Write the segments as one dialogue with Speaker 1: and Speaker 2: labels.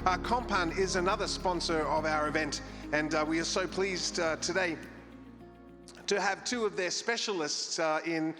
Speaker 1: Kompan is another sponsor of our event, and we are so pleased today to have two of their specialists in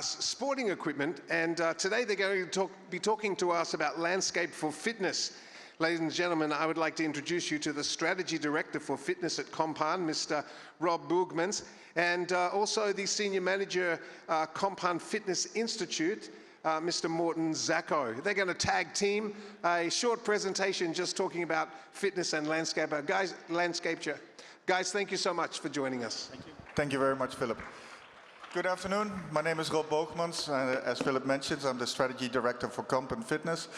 Speaker 1: sporting equipment, and today they're going to be talking to us about landscape for fitness. Ladies and gentlemen, I would like to introduce you to the Strategy Director for Fitness at Kompan, Mr. Rob Boogmans, and also the Senior Manager, Kompan Fitness Institute, Mr. Morten, Zacho. They're going to tag team a short presentation just talking about fitness and landscape. Guys, thank you so much for joining us.
Speaker 2: Thank you.
Speaker 3: Thank you very much, Philip. Good afternoon. My name is Rob Boogmans. As Philip mentioned, I'm the Strategy Director for Kompan Fitness.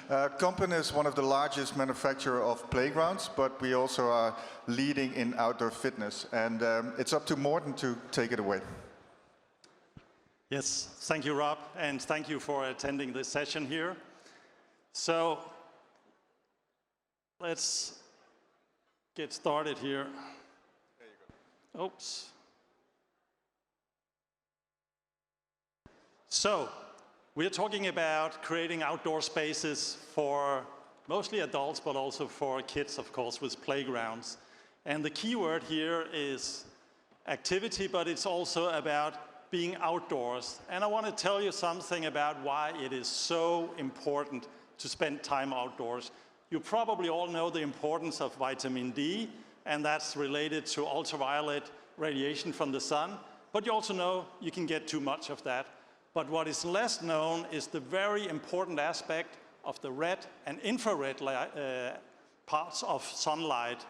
Speaker 3: Kompan is one of the largest manufacturers of playgrounds, but we also are leading in outdoor fitness. And it's up to Morten to take it away.
Speaker 2: Yes, thank you, Rob, and thank you for attending this session here. So let's get started here.
Speaker 3: There you go.
Speaker 2: Oops. So, we're talking about creating outdoor spaces for mostly adults, but also for kids, of course, with playgrounds. And the key word here is activity, but it's also about being outdoors. And I want to tell you something about why it is so important to spend time outdoors. You probably all know the importance of vitamin D, and that's related to ultraviolet radiation from the sun. But you also know you can get too much of that. But what is less known is the very important aspect of the red and infrared parts of sunlight.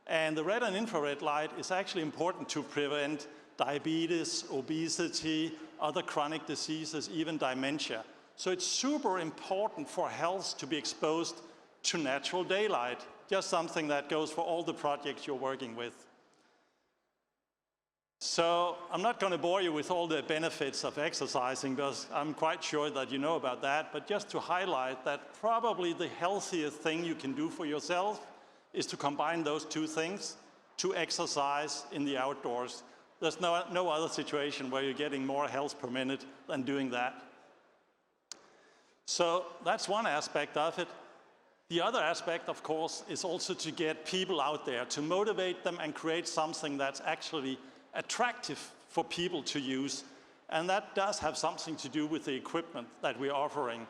Speaker 2: And the red and infrared light is actually important to prevent diabetes, obesity, other chronic diseases, even dementia. So it's super important for health to be exposed to natural daylight, just something that goes for all the projects you're working with. So I'm not going to bore you with all the benefits of exercising, because I'm quite sure that you know about that, but just to highlight that probably the healthiest thing you can do for yourself is to combine those two things, to exercise in the outdoors. There's no other situation where you're getting more health per minute than doing that. So that's one aspect of it. The other aspect, of course, is also to get people out there, to motivate them and create something that's actually attractive for people to use. And that does have something to do with the equipment that we're offering.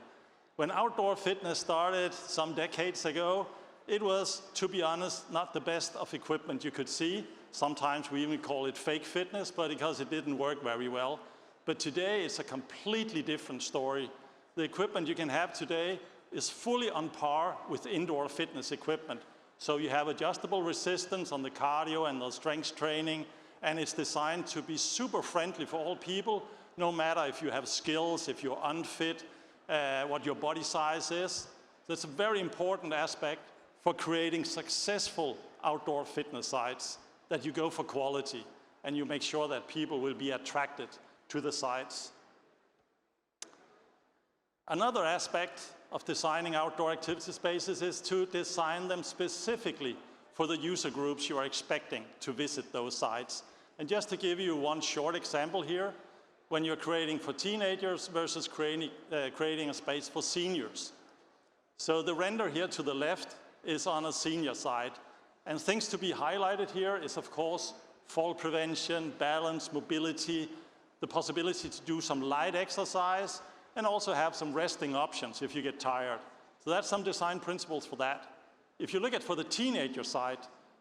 Speaker 2: When outdoor fitness started some decades ago, it was, to be honest, not the best of equipment you could see. Sometimes we even call it fake fitness, but because it didn't work very well. But today it's a completely different story. The equipment you can have today is fully on par with indoor fitness equipment. So you have adjustable resistance on the cardio and the strength training, and it's designed to be super friendly for all people, no matter if you have skills, if you're unfit, what your body size is. That's a very important aspect for creating successful outdoor fitness sites, that you go for quality and you make sure that people will be attracted to the sites. Another aspect of designing outdoor activity spaces is to design them specifically for the user groups you are expecting to visit those sites. And just to give you one short example here, when you're creating for teenagers versus creating a space for seniors. So the render here to the left is on a senior side. And things to be highlighted here is, of course, fall prevention, balance, mobility, the possibility to do some light exercise, and also have some resting options if you get tired. So that's some design principles for that. If you look at for the teenager side,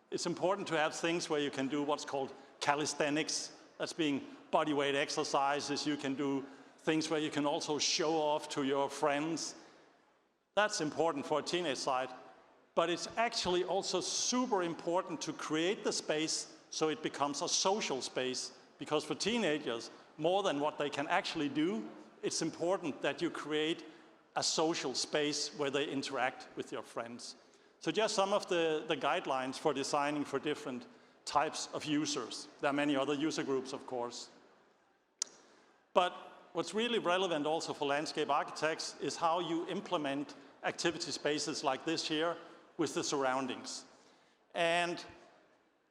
Speaker 2: it's important to have things where you can do what's called calisthenics. That's being body weight exercises. You can do things where you can also show off to your friends. That's important for a teenage side. But it's actually also super important to create the space so it becomes a social space. Because for teenagers, more than what they can actually do, it's important that you create a social space where they interact with your friends. So just some of the guidelines for designing for different types of users. There are many other user groups, of course. But what's really relevant also for landscape architects is how you implement activity spaces like this here with the surroundings. And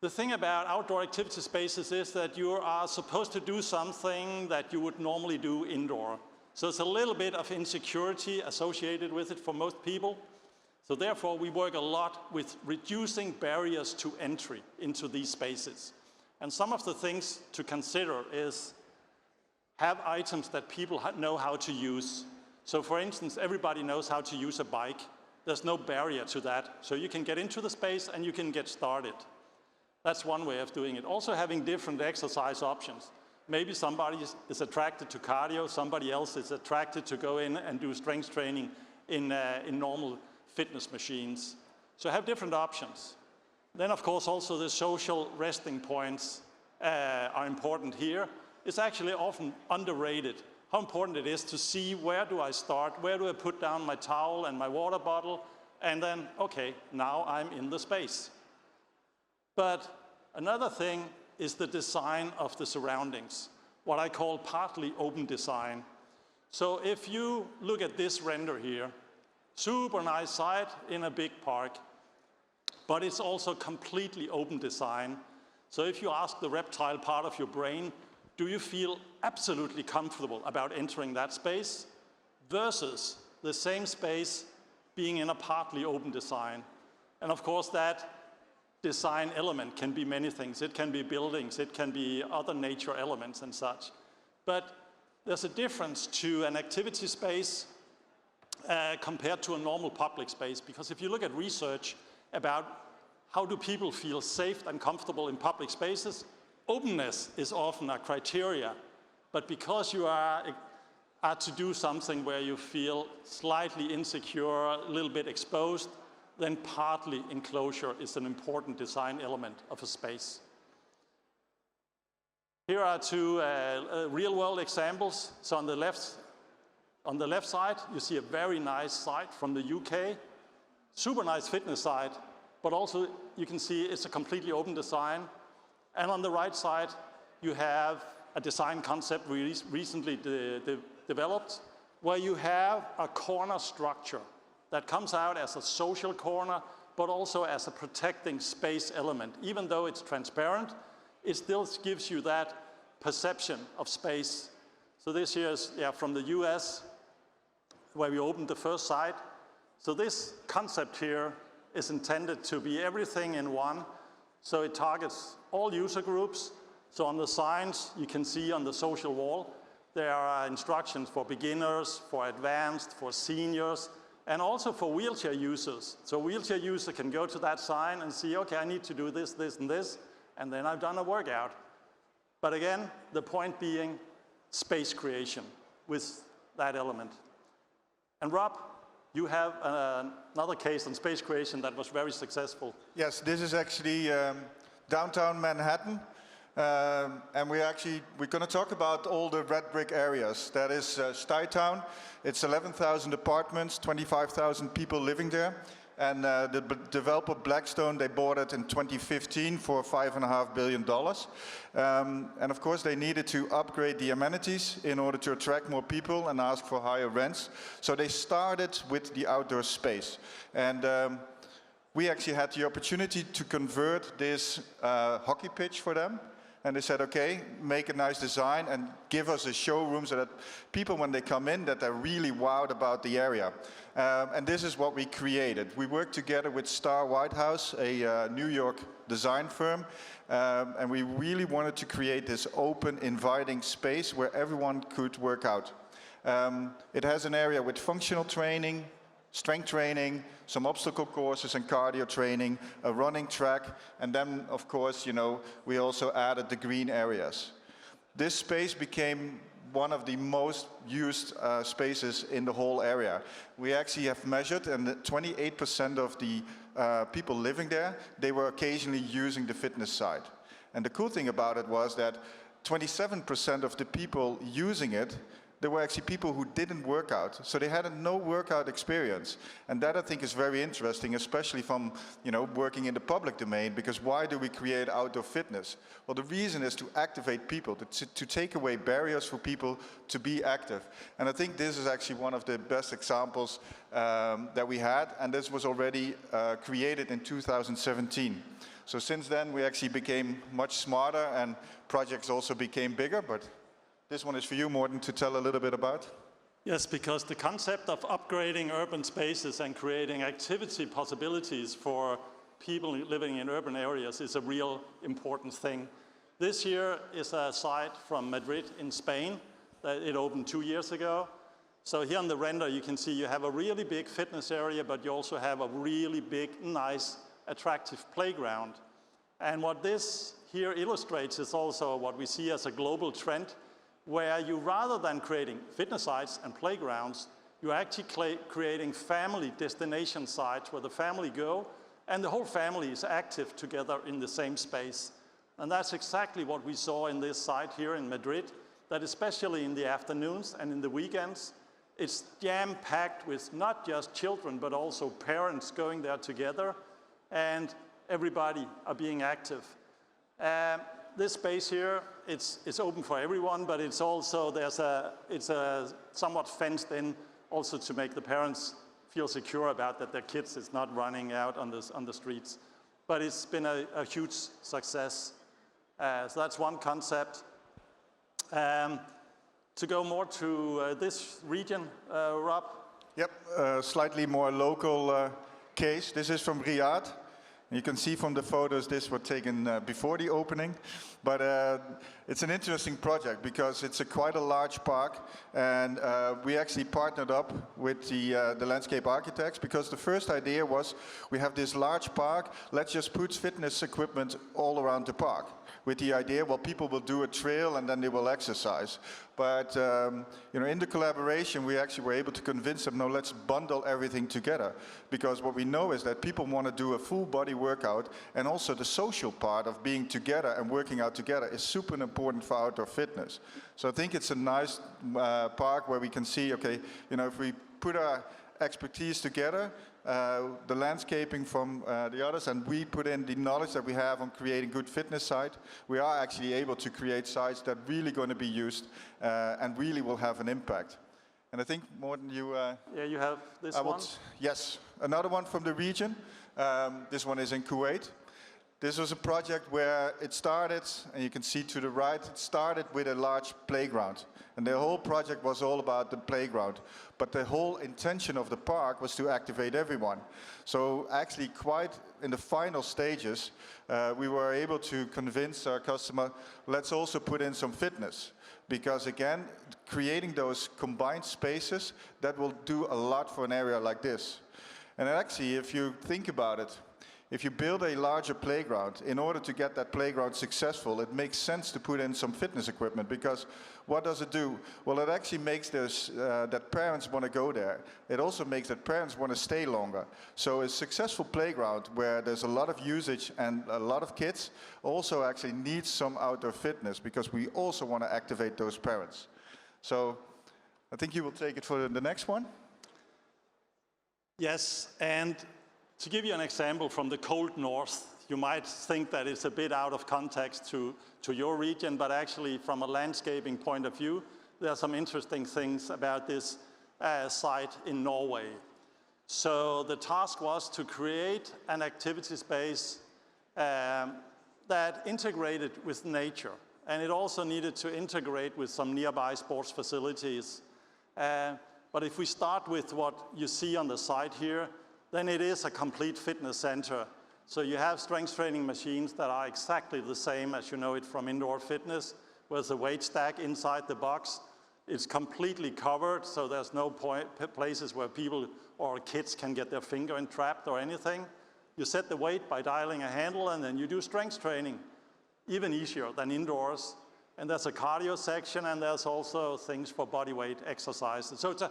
Speaker 2: the thing about outdoor activity spaces is that you are supposed to do something that you would normally do indoor. So it's a little bit of insecurity associated with it for most people. So therefore, we work a lot with reducing barriers to entry into these spaces. And some of the things to consider is have items that people know how to use. So for instance, everybody knows how to use a bike. There's no barrier to that. So you can get into the space and you can get started. That's one way of doing it. Also having different exercise options. Maybe somebody is attracted to cardio, somebody else is attracted to go in and do strength training in normal fitness machines. So have different options. Then of course also the social resting points are important here. It's actually often underrated how important it is to see where do I start, where do I put down my towel and my water bottle, and then, okay, now I'm in the space. But another thing is the design of the surroundings, what I call partly open design. So if you look at this render here, super nice site in a big park, but it's also completely open design. So if you ask the reptile part of your brain, do you feel absolutely comfortable about entering that space versus the same space being in a partly open design? And of course that design element can be many things. It can be buildings, it can be other nature elements and such. But there's a difference to an activity space compared to a normal public space, because if you look at research about how do people feel safe and comfortable in public spaces, openness is often a criteria, but because you are to do something where you feel slightly insecure, a little bit exposed, then partly enclosure is an important design element of a space. Here are two real-world examples. So on the left side, you see a very nice site from the UK, super nice fitness site, but also you can see it's a completely open design. And on the right side, you have a design concept we recently developed, where you have a corner structure that comes out as a social corner, but also as a protecting space element. Even though it's transparent, it still gives you that perception of space. So this here is from the US, where we opened the first site. So this concept here is intended to be everything in one. So it targets all user groups. So on the signs, you can see on the social wall, there are instructions for beginners, for advanced, for seniors, and also for wheelchair users. So a wheelchair user can go to that sign and see, okay, I need to do this, this, and this, and then I've done a workout. But again, the point being space creation with that element. And Rob, you have another case on space creation that was very successful.
Speaker 3: Yes, this is actually downtown Manhattan. And we're going to talk about all the red brick areas. That is Stuytown. It's 11,000 apartments, 25,000 people living there. And the developer Blackstone, they bought it in 2015 for $5.5 billion. And of course, they needed to upgrade the amenities in order to attract more people and ask for higher rents. So they started with the outdoor space. And we actually had the opportunity to convert this hockey pitch for them. And they said, okay, make a nice design and give us a showroom so that people, when they come in, that they're really wowed about the area. And this is what we created. We worked together with Star Whitehouse, a New York design firm. And we really wanted to create this open, inviting space where everyone could work out. It has an area with functional training, strength training, some obstacle courses and cardio training, a running track, and then, of course, we also added the green areas. This space became one of the most used spaces in the whole area. We actually have measured, and 28% of the people living there, they were occasionally using the fitness side. And the cool thing about it was that 27% of the people using it, there were actually people who didn't work out, so they had no workout experience. And that, I think, is very interesting, especially from working in the public domain, because why do we create outdoor fitness? Well, the reason is to activate people, to take away barriers for people to be active. And I think this is actually one of the best examples that we had, and this was already created in 2017. So since then, we actually became much smarter, and projects also became bigger, but this one is for you, Morten, to tell a little bit about.
Speaker 2: Yes, because the concept of upgrading urban spaces and creating activity possibilities for people living in urban areas is a real important thing. This here is a site from Madrid in Spain that it opened 2 years ago. So here on the render you can see you have a really big fitness area, but you also have a really big, nice, attractive playground. And what this here illustrates is also what we see as a global trend, where you, rather than creating fitness sites and playgrounds, you're actually creating family destination sites where the family go and the whole family is active together in the same space. And that's exactly what we saw in this site here in Madrid, that especially in the afternoons and in the weekends, it's jam-packed with not just children, but also parents going there together, and everybody are being active. This space here, it's open for everyone, but it's also, it's somewhat fenced in also to make the parents feel secure about that their kids is not running out on the streets. But it's been a huge success. So that's one concept. To go more to this region, Rob?
Speaker 3: Yep, slightly more local case. This is from Riyadh. You can see from the photos this was taken before the opening, but it's an interesting project because it's quite a large park, and we actually partnered up with the landscape architects, because the first idea was we have this large park, let's just put fitness equipment all around the park, with the idea, well, people will do a trail and then they will exercise. But you know, in the collaboration, we actually were able to convince them, no, let's bundle everything together. Because what we know is that people want to do a full body workout, and also the social part of being together and working out together is super important for outdoor fitness. So I think it's a nice park where we can see, okay, you know, if we put our expertise together, the landscaping from the others, and we put in the knowledge that we have on creating good fitness site, we are actually able to create sites that are really going to be used and really will have an impact. And I think, Morten, you...
Speaker 2: yeah, you have this one?
Speaker 3: Yes, another one from the region. This one is in Kuwait. This was a project where it started, and you can see to the right, it started with a large playground. And the whole project was all about the playground. But the whole intention of the park was to activate everyone. So actually, quite in the final stages, we were able to convince our customer, let's also put in some fitness. Because again, creating those combined spaces, that will do a lot for an area like this. And actually, if you think about it, if you build a larger playground, in order to get that playground successful, it makes sense to put in some fitness equipment, because what does it do? Well, it actually makes this, that parents want to go there. It also makes that parents want to stay longer. So a successful playground where there's a lot of usage and a lot of kids also actually needs some outdoor fitness, because we also want to activate those parents. So I think you will take it for the next one.
Speaker 2: Yes, and to give you an example from the cold north, you might think that it's a bit out of context to your region, but actually from a landscaping point of view, there are some interesting things about this site in Norway. So the task was to create an activity space that integrated with nature, and it also needed to integrate with some nearby sports facilities. But if we start with what you see on the side here, then it is a complete fitness center. So you have strength training machines that are exactly the same as you know it from indoor fitness, with a weight stack inside the box. It's completely covered, so there's no places where people or kids can get their finger entrapped or anything. You set the weight by dialing a handle, and then you do strength training, even easier than indoors. And there's a cardio section, and there's also things for body weight exercises. So it's a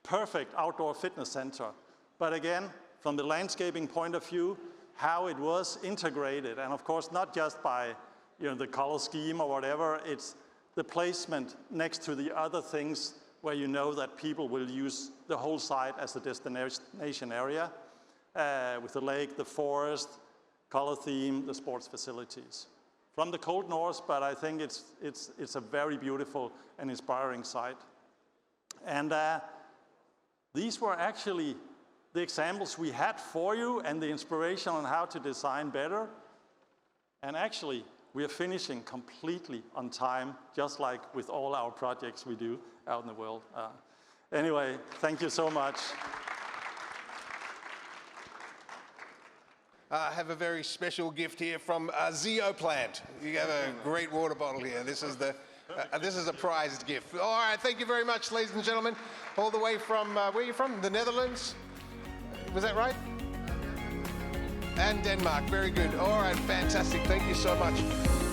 Speaker 2: perfect outdoor fitness center. But again, from the landscaping point of view, how it was integrated, and of course not just by the color scheme or whatever, it's the placement next to the other things where you know that people will use the whole site as a destination area, with the lake, the forest, color theme, the sports facilities. From the cold north, but I think it's a very beautiful and inspiring site. And these were actually the examples we had for you and the inspiration on how to design better. And actually, we are finishing completely on time, just like with all our projects we do out in the world. Anyway, thank you so much.
Speaker 1: I have a very special gift here from Zacho plant. You have a great water bottle here. This is a prized gift. All right, thank you very much, ladies and gentlemen. All the way from, where are you from? The Netherlands? Was that right? And Denmark, very good. All right, fantastic. Thank you so much.